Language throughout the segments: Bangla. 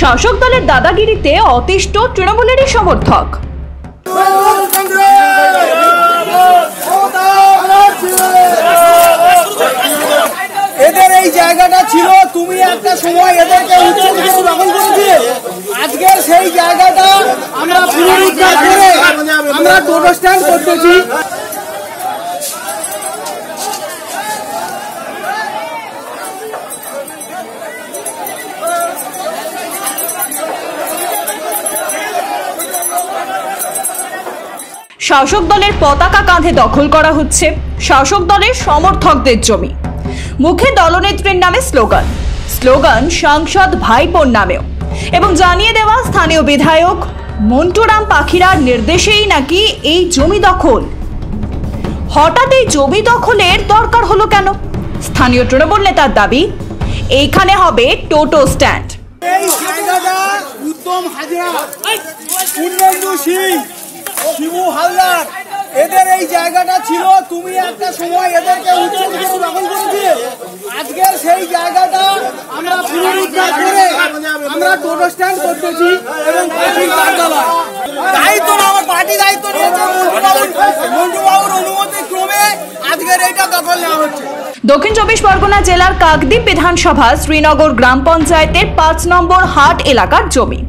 শাসক দলের দাদাগিরিতে অতিষ্ঠ তৃণমূলেরই সমর্থক। এদের এই জায়গাটা ছিল, তুমি একটা সময় এদেরকে উচ্চশিক্ষিত দখল করে দিয়ে আজকে সেই জায়গাটা আমরা পুনরুদ্ধার করে আমরা টোটো স্ট্যান্ড করতেছি। শাসক দলের পতাকা কাঁধে দখল করা হচ্ছে শাসক দলের সমর্থকদের জমি। মুখে দলনেত্রীর নামে স্লোগান, স্লোগান সাংসদ ভাইপোর নামেও, এবং জানিয়ে দেওয়া স্থানীয় বিধায়ক মন্টুরাম পাখিরার নির্দেশেই নাকি এই জমি দখল। হঠাৎ এই জমি দখলের দরকার হলো কেন? স্থানীয় তৃণমূল নেতার দাবি, এইখানে হবে টোটো স্ট্যান্ড। এই জায়গাটা উত্তম হাজরা, পূর্ণেন্দু সিং, শিবু হালদার, এদের এই জায়গাটা ছিল, তুমি একটা সময় এদেরকে উচ্চশিক্ষিত দখল করে দিয়ে আজকে সেই জায়গাটা আমরা পুনরুদ্ধার করে আমরা টোটো স্ট্যান্ড করতেছি এবং পার্টির কার্যালয় দায়িত্ব না, আমার পার্টি দায়িত্ব নিয়েছে মন্টুবাবুর অনুমতি ক্রমে আজকের এইটা দখল নেওয়া হচ্ছে। দক্ষিণ চব্বিশ পরগনা জেলার কাকদ্বীপ বিধানসভা শ্রীনগর গ্রাম পঞ্চায়েতের 5 নম্বর হাট এলাকার জমি।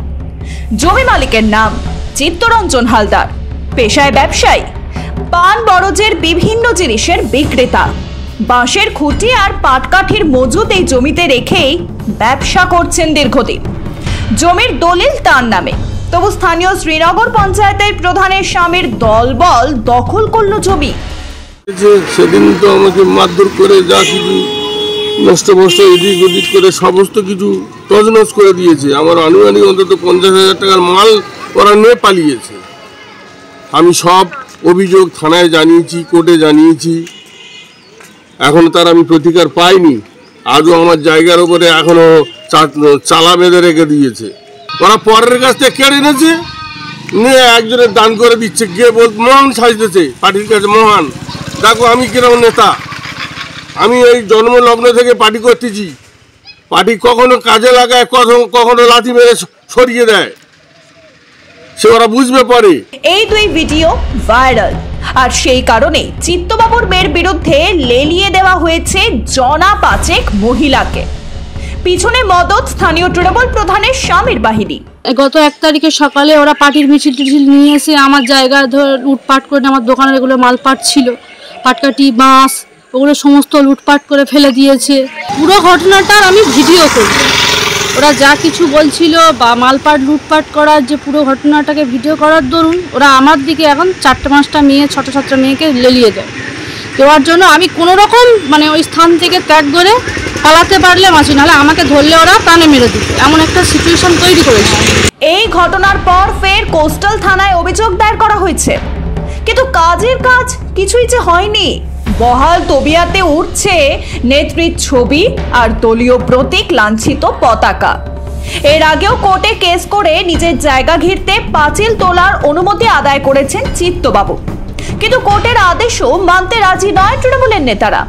জমি মালিকের নাম চিত্তরঞ্জন হালদার, পেশায় ব্যবসায়ী, পান বরজের বিভিন্ন জিনিসের বিক্রেতা। বাঁশের খুঁটি আর পাটকাঠির মজুত এই জমিতে রেখেই ব্যবসা করছেন দীর্ঘদিন। জমির দলিল তার নামে, তবু স্থানীয় শ্রীনগর পঞ্চায়েতের প্রধানের স্বামীর দলবল দখল করলো জমি। সেদিন তো আমাকে মারধর করে যা কিছু নষ্ট ফষ্ট এদিক ওদিক করে সমস্ত কিছু তছনছ করে দিয়েছে। আমার আনুমানিক অন্তত 50,000 টাকার মাল ওরা নিয়ে পালিয়েছে। আমি সব অভিযোগ থানায় জানিয়েছি, কোর্টে জানিয়েছি, এখন তার আমি প্রতিকার পাইনি। আজও আমার জায়গার উপরে এখনো চালা বেঁধে রেখে দিয়েছে। ওরা পরের কাছ থেকে কেড়ে এনেছে, নিয়ে একজনের দান করে দিচ্ছে, গিয়ে মহান সাজতেছে পার্টির কাছে। মহান দেখো আমি কিরকম নেতা, আমি এই জন্মলগ্ন থেকে পার্টি করতেছি। পার্টি কখনো কাজে লাগায়, কখনো লাথি মেরে সরিয়ে দেয়, সে ওরা বুঝবে পরে। এই দুই ভিডিও ভাইরাল, আর সেই কারণে চিত্তবাবুর মেয়ের বিরুদ্ধে লেলিয়ে দেওয়া হয়েছে জনা 5 মহিলাকে। পিছনে মদত স্থানীয় তৃণমূল প্রধানের স্বামীর বাহিনী। গত 1 তারিখে সকালে ওরা পার্টির মিছিল টিছিল নিয়ে এসে আমার জায়গা লুটপাট করে, আমার দোকানের এগুলো মালপাট ছিল, পাটকাঠি, বাঁশ, ওগুলো সমস্ত লুটপাট করে ফেলে দিয়েছে। পুরো ঘটনাটার আমি ভিডিও করি। ওরা যা কিছু বলছিল বা মালপাট লুটপাট করার যে পুরো ঘটনাটাকে ভিডিও করার দরুন ওরা আমার দিকে এখন 4-5টা মেয়ে, 6-7টা মেয়েকে লেলিয়ে দেওয়ার জন্য আমি কোনো রকম ওই স্থান থেকে ত্যাগ করে পালাতে পারলে বাঁচি, নাহলে আমাকে ধরলে ওরা প্রাণে মেরে দিত, এমন একটা সিচুয়েশন তৈরি করেছে। এই ঘটনার পর ফের কোস্টাল থানায় অভিযোগ দায়ের করা হয়েছে, কিন্তু কাজের কাজ কিছুই যে হয়নি। বহাল তবিয়াতে উঠছে নেত্রীর ছবি আর দলীয় প্রতীক লাঞ্ছিত পতাকা। এর আগেও কোর্টে কেস করে নিজের জায়গা ঘিরতে পাঁচিল তোলার অনুমতি আদায় করেছেন চিত্তবাবু, কিন্তু কোর্টের আদেশও মানতে রাজি নয় তৃণমূলের নেতারা।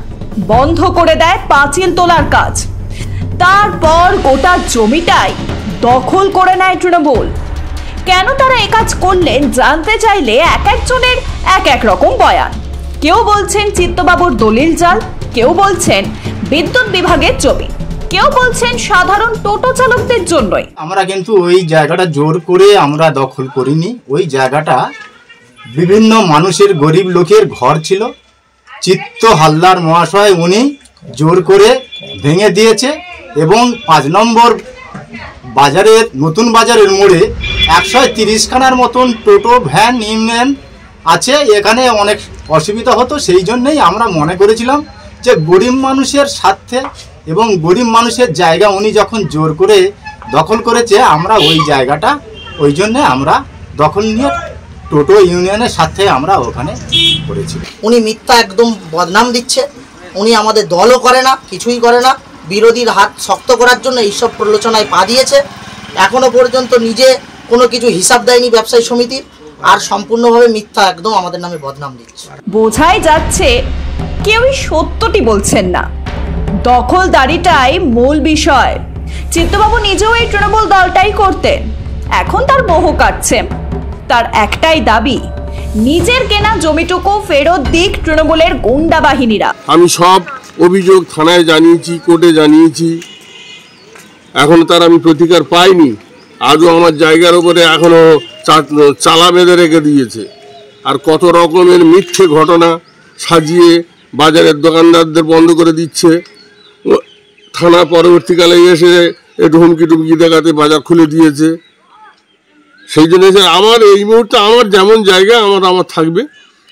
বন্ধ করে দেয় পাঁচিল তোলার কাজ। তারপর গোটা জমিটাই দখল করে নেয় তৃণমূল। কেন তারা এ কাজ করলেন জানতে চাইলে একজনের এক রকম বয়ান। কেউ বলছেন চিত্তবাবুর দলিল জাল, কেউ বলছেন বিদ্যুৎ বিভাগের জমি, কেউ বলছেন সাধারণ টোটো চালকদের জন্যই। আমরা কিন্তু ওই জায়গাটা জোর করে আমরা দখল করিনি। ওই জায়গাটা বিভিন্ন মানুষের, গরিব লোকের ঘর ছিল। চিত্ত হালদার মহাশয় উনি জোর করে ভেঙে দিয়েছে এবং 5 নম্বর বাজারের, নতুন বাজারের মোড়ে 130খানার মতন টোটো, ভ্যান, ইউনিয়ন আছে। এখানে অনেক অসুবিধা হতো, সেই জন্যই আমরা মনে করেছিলাম যে গরিব মানুষের স্বার্থে এবং গরিব মানুষের জায়গা উনি যখন জোর করে দখল করেছে, আমরা ওই জায়গাটা ওই জন্যে আমরা দখল নিয়ে টোটো ইউনিয়নের সাথে আমরা ওখানে করেছি। উনি মিথ্যা একদম বদনাম দিচ্ছে। উনি আমাদের দলও করে না, কিছুই করে না, বিরোধীর হাত শক্ত করার জন্য এইসব প্রলোচনায় পা দিয়েছে। এখনো পর্যন্ত নিজে কোনো কিছু হিসাব দেয়নি ব্যবসায়ী সমিতির, আর সম্পূর্ণভাবে মিথ্যা একদম আমাদের নামে বদনাম দিচ্ছে। বোঝাই যাচ্ছে কেউই সত্যটি বলছেন না। দখলদারিটাই মূল বিষয়। চিত্তবাবু নিজেও এই তৃণমূল দলটাই করতেন, এখন তার মোহ কাটছে। তার একটাই দাবি, নিজের কেনা জমিটুকু ফেরত দিক তৃণমূলের গুন্ডা বাহিনীরা। আমি সব অভিযোগ থানায় জানিয়েছি, কোর্টে জানিয়েছি, এখন তার আমি প্রতিকার পাইনি। আজও আমার জায়গার উপরে এখনো চালা বেঁধে রেখে দিয়েছে। আর কত রকমের মিথ্যে ঘটনা সাজিয়ে বাজারের দোকানদারদের বন্ধ করে দিচ্ছে। থানা পরবর্তীকালে এসে একটু হুমকি টুমকি দেখাতে বাজার খুলে দিয়েছে। সেই জন্য আমার এই মুহূর্তে আমার যেমন জায়গা আমার থাকবে,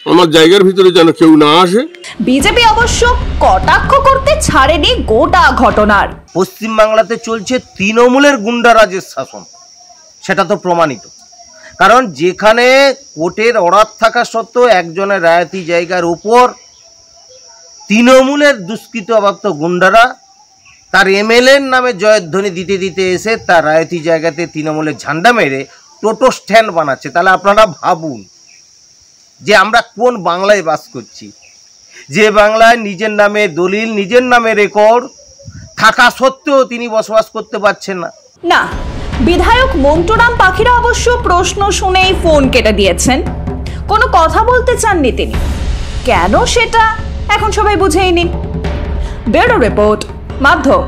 আমার জায়গার ভিতরে যেন কেউ না আসে। বিজেপি অবশ্য কটাক্ষ করতে ছাড়েনি গোটা ঘটনার। পশ্চিমবাংলাতে চলছে তৃণমূলের গুন্ডারাজের শাসন, সেটা তো প্রমাণিত। কারণ যেখানে কোর্টের অর্ডার থাকা সত্ত্বেও একজনের রায়তি জায়গার উপর তৃণমূলের দুষ্কৃতপ্রাপ্ত গুন্ডারা তার এমএলএর নামে জয়ধ্বনি দিতে দিতে এসে তার রায়তি জায়গাতে তৃণমূলের ঝান্ডা মেরে টোটো স্ট্যান্ড বানাচ্ছে, তাহলে আপনারা ভাবুন যে আমরা কোন বাংলায় বাস করছি, যে বাংলায় নিজের নামে দলিল, নিজের নামে রেকর্ড থাকা সত্ত্বেও তিনি বসবাস করতে পারছেন না। না, বিধায়ক মন্টুরাম পাখিরা অবশ্য প্রশ্ন শুনেই ফোন কেটে দিয়েছেন, কোনো কথা বলতে চাননি তিনি। কেন সেটা এখন সবাই বুঝেই নিন। ব্যুরো রিপোর্ট, মাধ্যম।